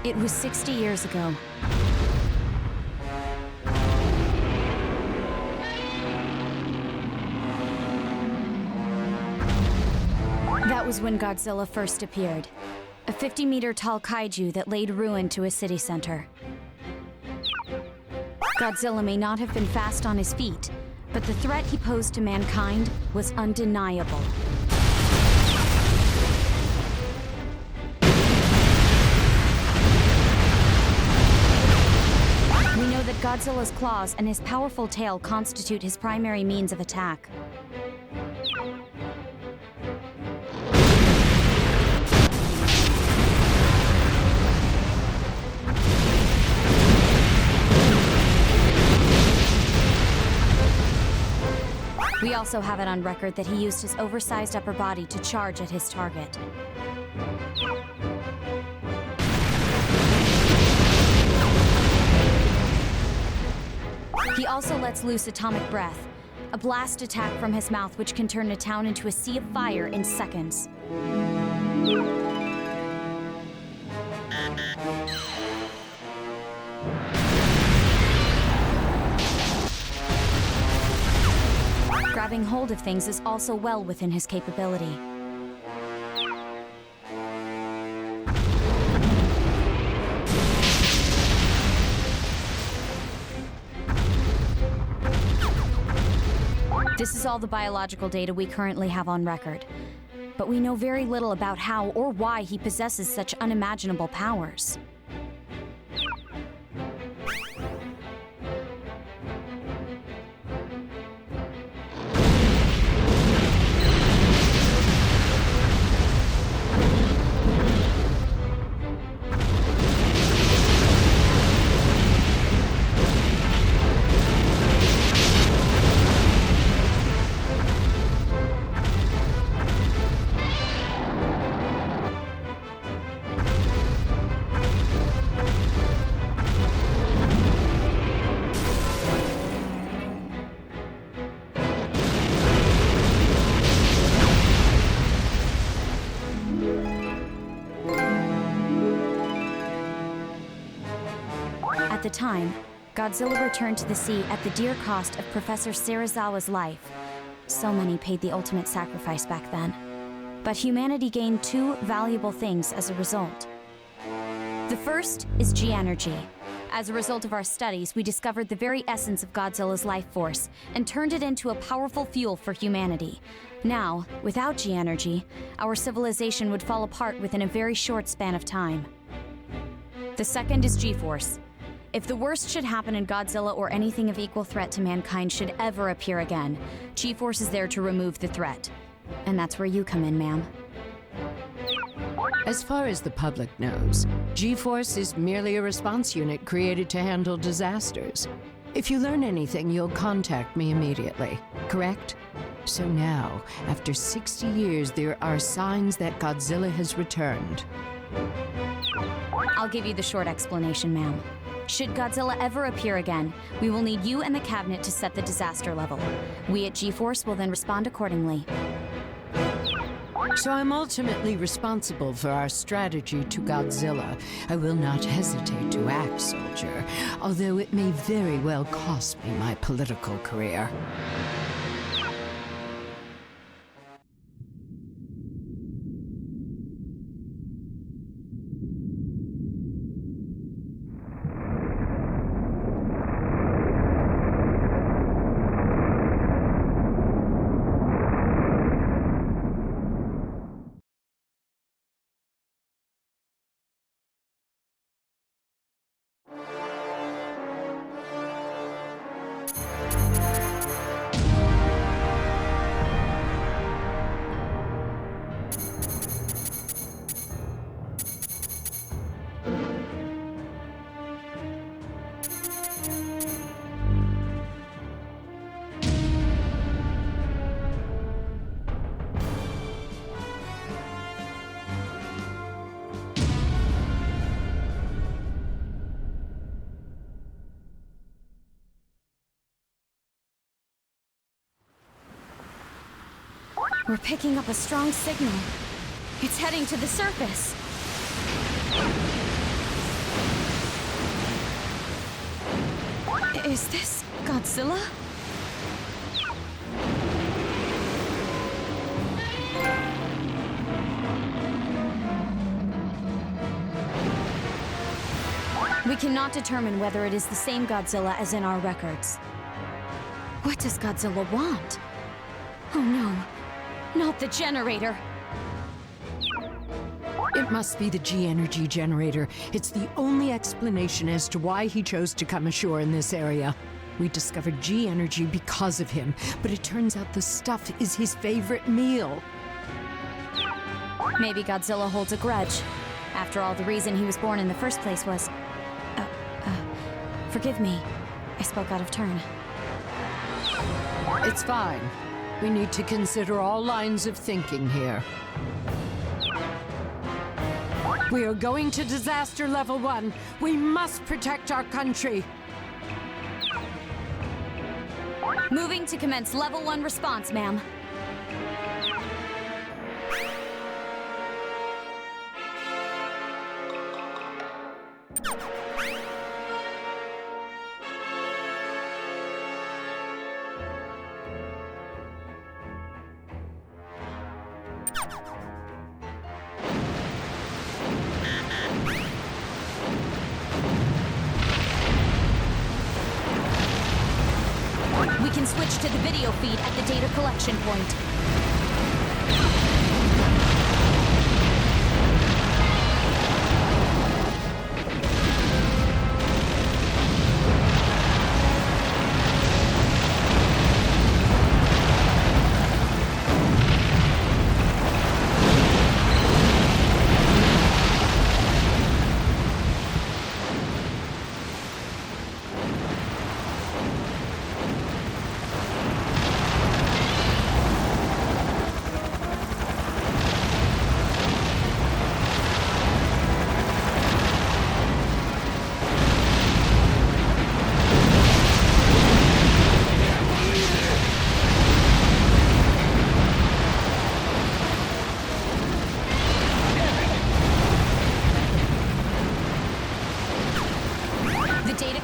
It was 60 years ago. That was when Godzilla first appeared. A 50-meter-tall kaiju that laid ruin to a city center. Godzilla may not have been fast on his feet, but the threat he posed to mankind was undeniable. We know that Godzilla's claws and his powerful tail constitute his primary means of attack. We also have it on record that he used his oversized upper body to charge at his target. He also lets loose atomic breath, a blast attack from his mouth which can turn a town into a sea of fire in seconds. Grabbing hold of things is also well within his capability. This is all the biological data we currently have on record, but we know very little about how or why he possesses such unimaginable powers. At the time, Godzilla returned to the sea at the dear cost of Professor Serizawa's life. So many paid the ultimate sacrifice back then. But humanity gained two valuable things as a result. The first is G-energy. As a result of our studies, we discovered the very essence of Godzilla's life force and turned it into a powerful fuel for humanity. Now, without G-energy, our civilization would fall apart within a very short span of time. The second is G-force. If the worst should happen and Godzilla or anything of equal threat to mankind should ever appear again, G-force is there to remove the threat. And that's where you come in, ma'am. As far as the public knows, G-force is merely a response unit created to handle disasters. If you learn anything, you'll contact me immediately, correct? So now, after 60 years, there are signs that Godzilla has returned. I'll give you the short explanation, ma'am. Should Godzilla ever appear again, we will need you and the cabinet to set the disaster level. We at G-force will then respond accordingly. So I'm ultimately responsible for our strategy to Godzilla. I will not hesitate to act, soldier, although it may very well cost me my political career. We're picking up a strong signal. It's heading to the surface. Is this Godzilla? We cannot determine whether it is the same Godzilla as in our records. What does Godzilla want? Oh no, not the generator. It must be the G-energy generator. It's the only explanation as to why he chose to come ashore in this area. We discovered G-energy because of him, but it turns out the stuff is his favorite meal. Maybe Godzilla holds a grudge. After all, the reason he was born in the first place was... forgive me. I spoke out of turn. It's fine. We need to consider all lines of thinking here. We are going to disaster level 1. We must protect our country. Moving to commence level 1 response, ma'am. We can switch to the video feed at the data collection point.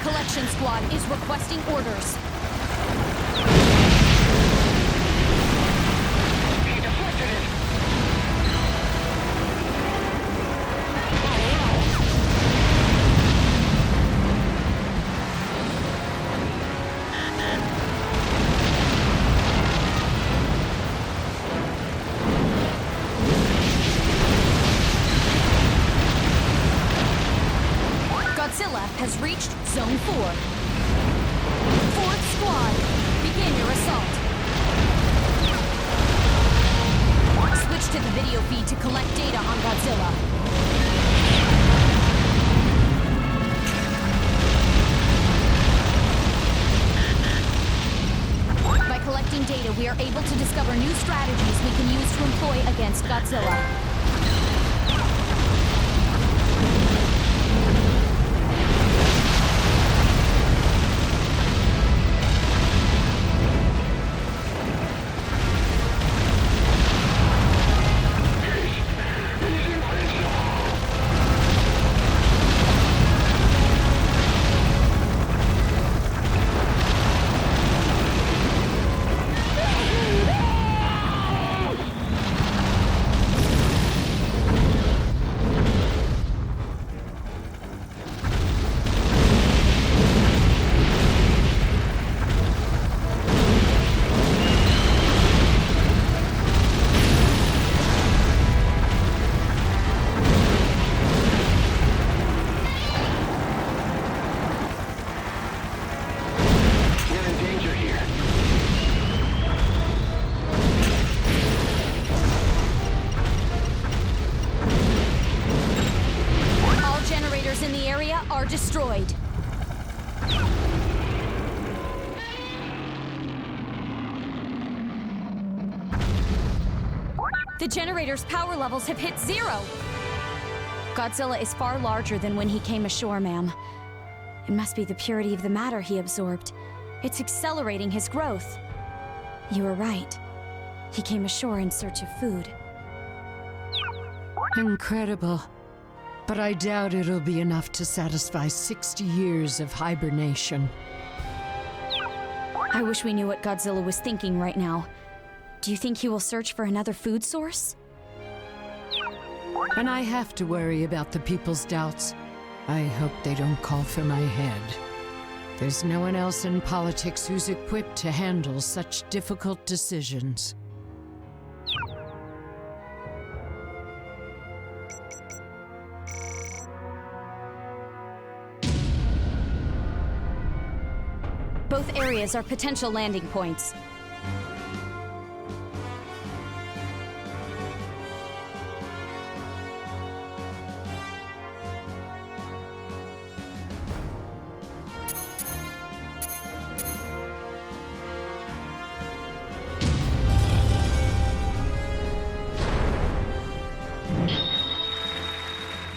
Collection squad is requesting orders. Godzilla has reached Zone 4. 4th Squad, begin your assault. Switch to the video feed to collect data on Godzilla. By collecting data, we are able to discover new strategies we can use to employ against Godzilla. In the area are destroyed. The generator's power levels have hit 0. Godzilla is far larger than when he came ashore, ma'am. It must be the purity of the matter he absorbed. It's accelerating his growth. You were right. He came ashore in search of food. Incredible. But I doubt it'll be enough to satisfy 60 years of hibernation. I wish we knew what Godzilla was thinking right now. Do you think he will search for another food source? When I have to worry about the people's doubts, I hope they don't call for my head. There's no one else in politics who's equipped to handle such difficult decisions. Both areas are potential landing points.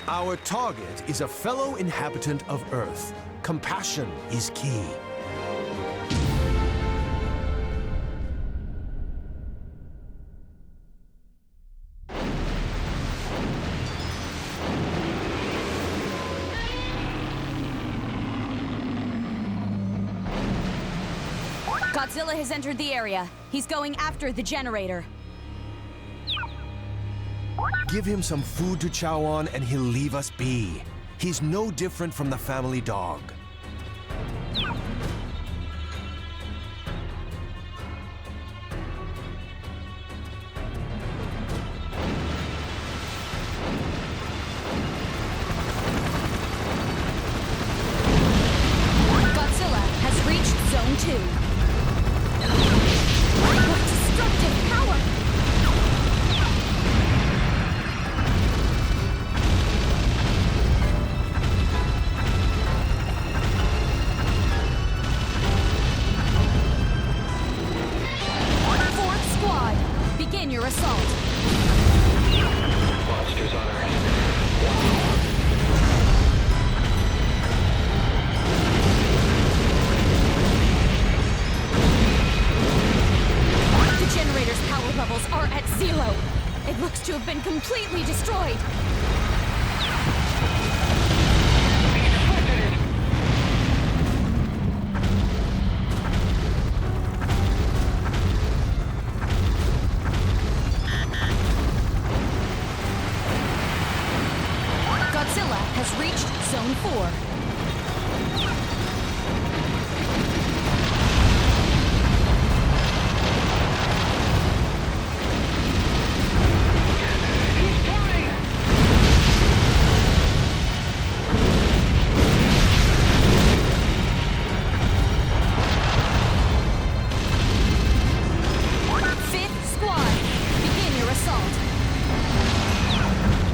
Our target is a fellow inhabitant of Earth. Compassion is key. Godzilla has entered the area. He's going after the generator. Give him some food to chow on and he'll leave us be. He's no different from the family dog. Godzilla has reached Zone 2. What destructive power! Fourth squad, begin your assault. Monsters on Earth. The generator's power levels are at 0. It looks to have been completely destroyed. Godzilla has reached Zone 4. Fifth squad, begin your assault.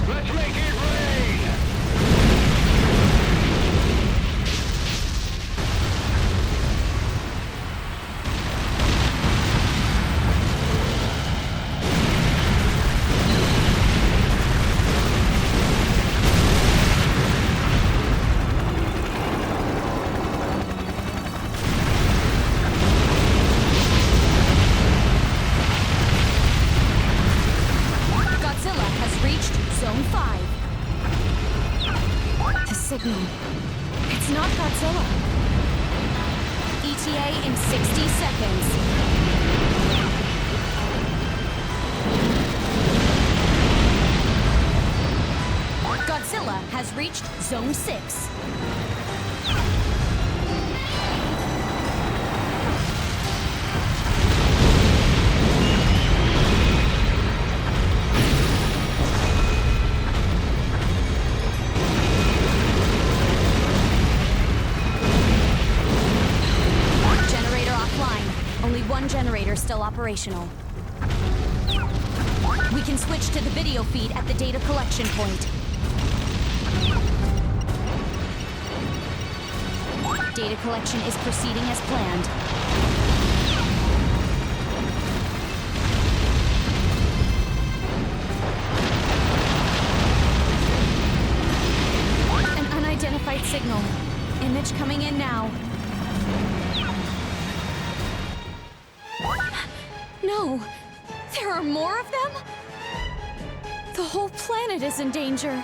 Let's make it rain! Godzilla has reached Zone 5. The signal. It's not Godzilla. ETA in 60 seconds. Godzilla has reached Zone 6. Generator offline. Only one generator still operational. We can switch to the video feed at the data collection point. Data collection is proceeding as planned. An unidentified signal. Image coming in now. No! There are more of them? The whole planet is in danger.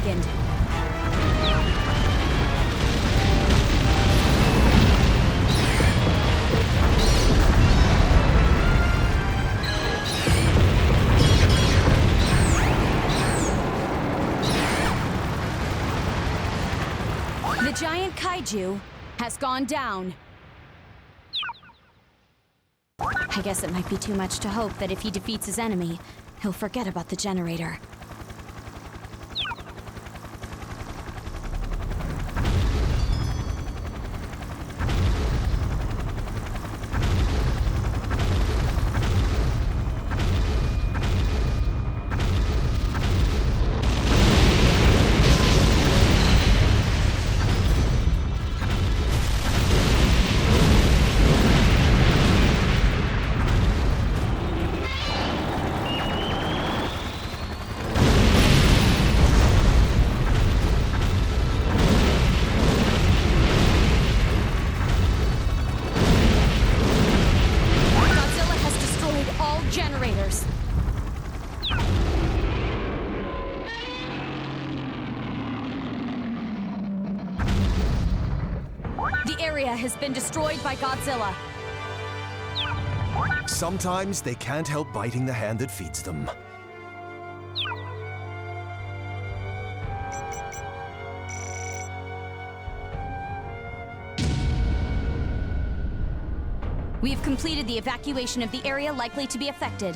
weakened. The giant kaiju has gone down. I guess it might be too much to hope that if he defeats his enemy, he'll forget about the generator. Generators. The area has been destroyed by Godzilla. Sometimes they can't help biting the hand that feeds them. We have completed the evacuation of the area likely to be affected.